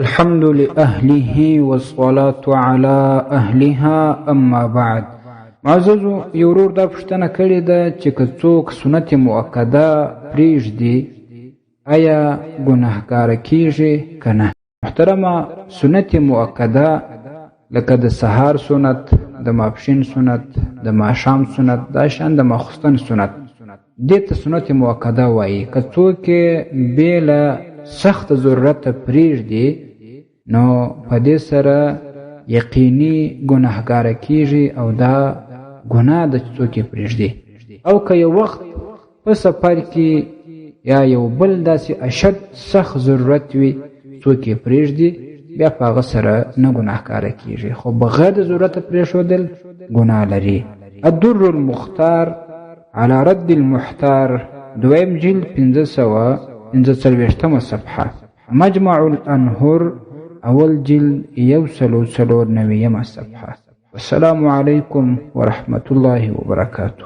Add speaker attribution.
Speaker 1: الحمد لأهله والصلاة على أهلها أما بعد. معززو یورور دا پوښتنه کړې ده چې که څوک سنت مؤکده پرېږدي آیا ګناهګاره کیږي که نه؟ محترمه، سنت مؤکده لکه د سهار سنت، د ماپښین سنت، د ماښام سنت، دا شان د ماخوستن سنت، دې ته سنت مؤکده وایي. که څوک بې له سخت ضرورته پرېږدي نو په دې سره یقیني ګناهګاره کیږي او دا ګناه ده چې څوک یې پرېږدي. او که یو وخت په سفر کې یا یو بل داسې اشد سخت ضرورت وي څوک یې پرېږدي، بیا په هغه سره نه ګناهګاره کیږي، خو بغیر د ضرورته پرېښودل ګناه لري. الدر المختار على رد المحتار، دویم جلد 545 صفحه. مجمع الانهر اول جلد 194 صفحه. والسلام علیکم ورحمة الله وبرکاته.